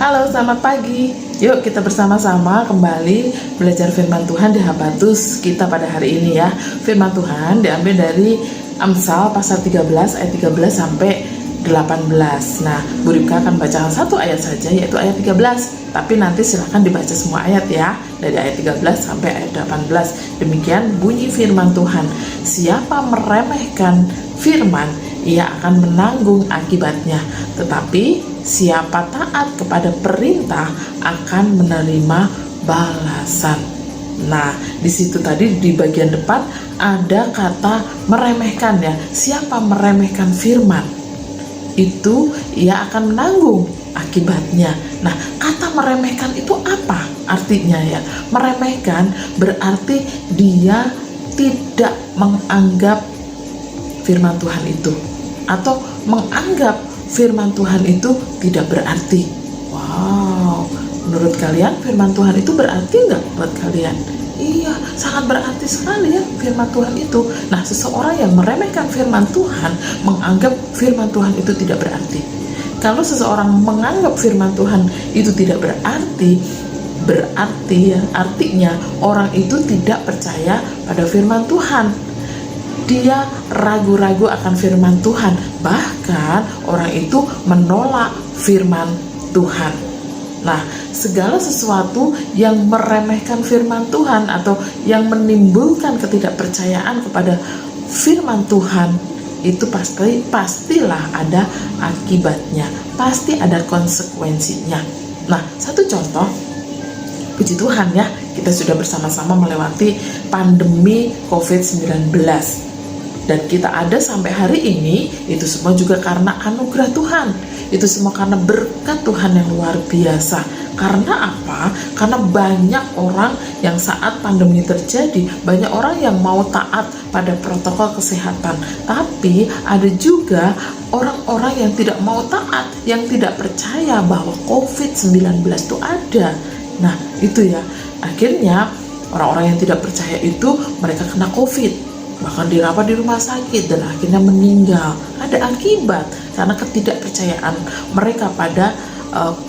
Halo, selamat pagi. Yuk kita bersama-sama kembali belajar firman Tuhan di Habatus kita pada hari ini ya. Firman Tuhan diambil dari Amsal pasal 13 ayat 13 sampai 18. Nah, Bu Ripka akan bacakan satu ayat saja, yaitu ayat 13. Tapi nanti silahkan dibaca semua ayat ya, dari ayat 13 sampai ayat 18. Demikian bunyi firman Tuhan. Siapa meremehkan firman, ia akan menanggung akibatnya. Tetapi siapa taat kepada perintah akan menerima balasan. Nah, di situ tadi di bagian depan ada kata meremehkan ya. Siapa meremehkan firman, itu ia akan menanggung akibatnya. Nah, kata meremehkan itu apa artinya ya? Meremehkan berarti dia tidak menganggap firman Tuhan itu, atau menganggap firman Tuhan itu tidak berarti. Wow, menurut kalian firman Tuhan itu berarti nggak buat kalian? Iya, sangat berarti sekali ya firman Tuhan itu. Nah, seseorang yang meremehkan firman Tuhan, menganggap firman Tuhan itu tidak berarti. Kalau seseorang menganggap firman Tuhan itu tidak berarti, ya, artinya orang itu tidak percaya pada firman Tuhan. Dia ragu-ragu akan firman Tuhan, bahkan orang itu menolak firman Tuhan. Nah, segala sesuatu yang meremehkan firman Tuhan atau yang menimbulkan ketidakpercayaan kepada firman Tuhan, itu pastilah ada akibatnya, pasti ada konsekuensinya. Nah, satu contoh, puji Tuhan ya, kita sudah bersama-sama melewati pandemi COVID-19. Dan kita ada sampai hari ini, itu semua juga karena anugerah Tuhan. Itu semua karena berkat Tuhan yang luar biasa. Karena apa? Karena banyak orang yang saat pandemi terjadi, banyak orang yang mau taat pada protokol kesehatan. Tapi ada juga orang-orang yang tidak mau taat, yang tidak percaya bahwa COVID-19 itu ada. Nah, itu ya. Akhirnya orang-orang yang tidak percaya itu, mereka kena COVID, bahkan dirawat di rumah sakit dan akhirnya meninggal. Ada akibat karena ketidakpercayaan mereka pada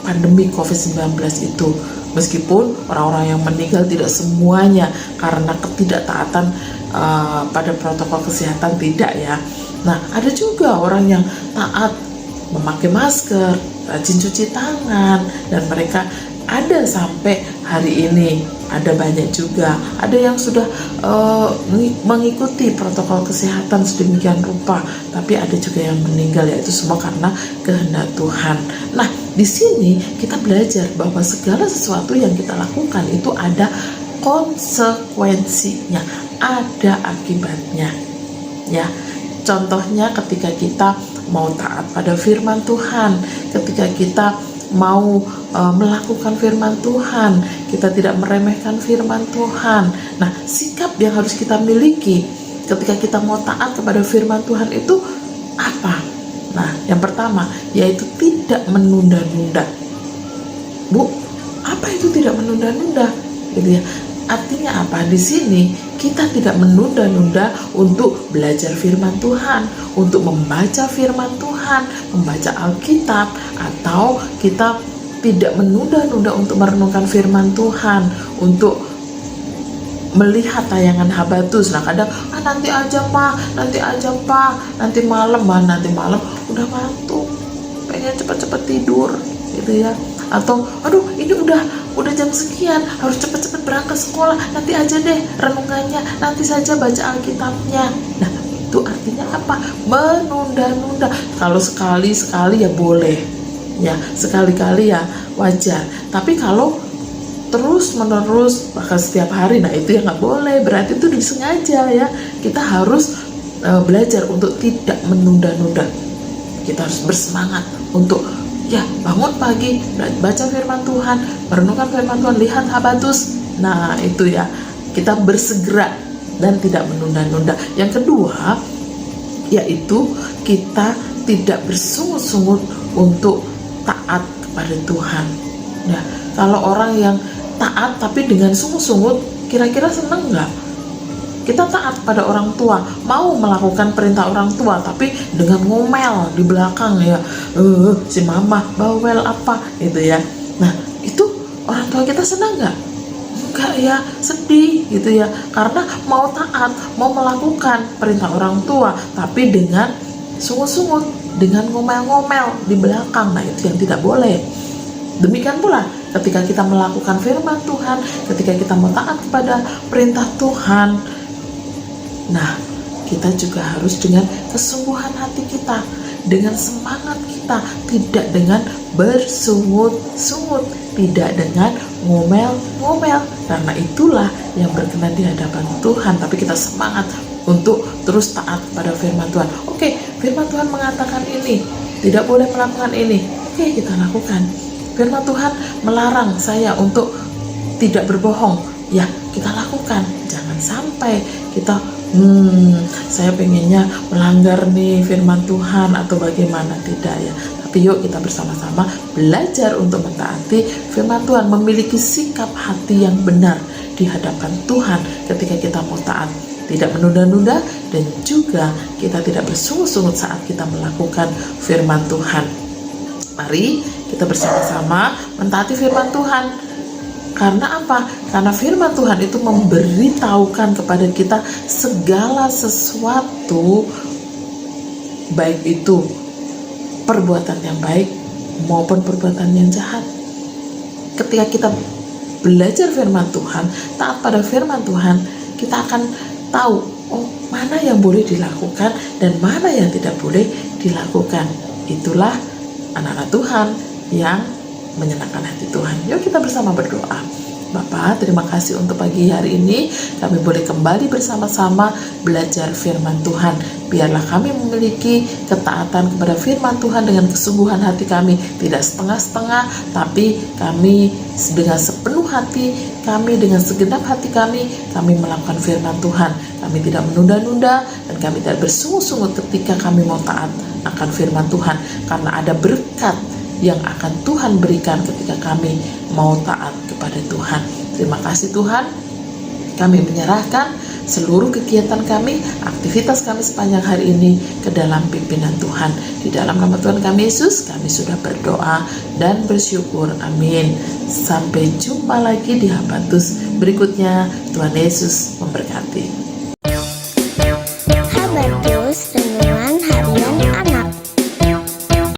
pandemi COVID-19 itu. Meskipun orang-orang yang meninggal tidak semuanya karena ketidaktaatan pada protokol kesehatan, tidak ya. Nah, ada juga orang yang taat memakai masker, rajin cuci tangan, dan mereka ada sampai hari ini. Ada banyak juga, ada yang sudah mengikuti protokol kesehatan sedemikian rupa, tapi ada juga yang meninggal, yaitu semua karena kehendak Tuhan. Nah, di sini kita belajar bahwa segala sesuatu yang kita lakukan itu ada konsekuensinya, ada akibatnya. Ya, contohnya ketika kita mau taat pada firman Tuhan, ketika kita mau melakukan firman Tuhan, kita tidak meremehkan firman Tuhan. Nah, sikap yang harus kita miliki ketika kita mau taat kepada firman Tuhan itu apa? Nah, yang pertama yaitu tidak menunda-nunda. Bu, apa itu tidak menunda-nunda? Gitu ya. Artinya apa? Di sini kita tidak menunda-nunda untuk belajar firman Tuhan, untuk membaca firman Tuhan, membaca Alkitab, atau kita tidak menunda-nunda untuk merenungkan firman Tuhan, untuk melihat tayangan Habatus. Nah, kadang nanti aja pak, nanti malam udah ngantuk, pengen cepet-cepet tidur gitu ya. Atau aduh ini udah jam sekian, harus cepet-cepet berangkat sekolah, nanti aja deh renungannya, nanti saja baca Alkitabnya. Nah, itu artinya apa? Menunda-nunda. Kalau sekali-sekali ya boleh ya, sekali-kali ya wajar. Tapi kalau terus-menerus bahkan setiap hari, nah itu ya nggak boleh, berarti itu disengaja ya. Kita harus belajar untuk tidak menunda-nunda. Kita harus bersemangat untuk ya bangun pagi, baca firman Tuhan, merenungkan firman Tuhan, lihat Habatus. Nah, itu ya, kita bersegera dan tidak menunda-nunda. Yang kedua, yaitu kita tidak bersungut-sungut untuk taat kepada Tuhan. Ya, kalau orang yang taat tapi dengan sungut-sungut, kira-kira senang nggak? Kita taat pada orang tua, mau melakukan perintah orang tua, tapi dengan ngomel di belakang ya, si mama bawel apa gitu ya. Nah, itu orang tua kita senang nggak? Enggak ya, sedih gitu ya, karena mau taat, mau melakukan perintah orang tua, tapi dengan sungut-sungut, dengan ngomel-ngomel di belakang. Nah, itu yang tidak boleh. Demikian pula ketika kita melakukan firman Tuhan, ketika kita mau taat kepada perintah Tuhan, nah, kita juga harus dengan kesungguhan hati kita, dengan semangat kita, tidak dengan bersungut-sungut, tidak dengan ngomel-ngomel, karena itulah yang berkenan di hadapan Tuhan. Tapi kita semangat untuk terus taat pada firman Tuhan. Oke, firman Tuhan mengatakan ini, tidak boleh melakukan ini. Oke, kita lakukan. Firman Tuhan melarang saya untuk tidak berbohong. Ya, kita lakukan. Jangan sampai kita saya pengennya melanggar nih firman Tuhan atau bagaimana, tidak ya. Tapi yuk kita bersama-sama belajar untuk mentaati firman Tuhan, memiliki sikap hati yang benar di hadapan Tuhan ketika kita mau taat, tidak menunda-nunda, dan juga kita tidak bersungut-sungut saat kita melakukan firman Tuhan. Mari kita bersama-sama mentaati firman Tuhan. Karena apa? Karena firman Tuhan itu memberitahukan kepada kita segala sesuatu, baik itu perbuatan yang baik maupun perbuatan yang jahat. Ketika kita belajar firman Tuhan, taat pada firman Tuhan, kita akan tahu, oh, mana yang boleh dilakukan dan mana yang tidak boleh dilakukan. Itulah anak-anak Tuhan yang menyenangkan hati Tuhan. Yuk kita bersama berdoa. Bapa, terima kasih untuk pagi hari ini kami boleh kembali bersama-sama belajar firman Tuhan. Biarlah kami memiliki ketaatan kepada firman Tuhan dengan kesungguhan hati kami, tidak setengah-setengah, tapi kami dengan sepenuh hati, kami dengan segenap hati kami melakukan firman Tuhan. Kami tidak menunda-nunda dan kami tidak bersungut-sungut ketika kami mau taat akan firman Tuhan, karena ada berkat yang akan Tuhan berikan ketika kami mau taat kepada Tuhan. Terima kasih Tuhan, kami menyerahkan seluruh kegiatan kami, aktivitas kami sepanjang hari ini ke dalam pimpinan Tuhan. Di dalam nama Tuhan kami Yesus, kami sudah berdoa dan bersyukur. Amin. Sampai jumpa lagi di Habatus berikutnya. Tuhan Yesus memberkati. Habatus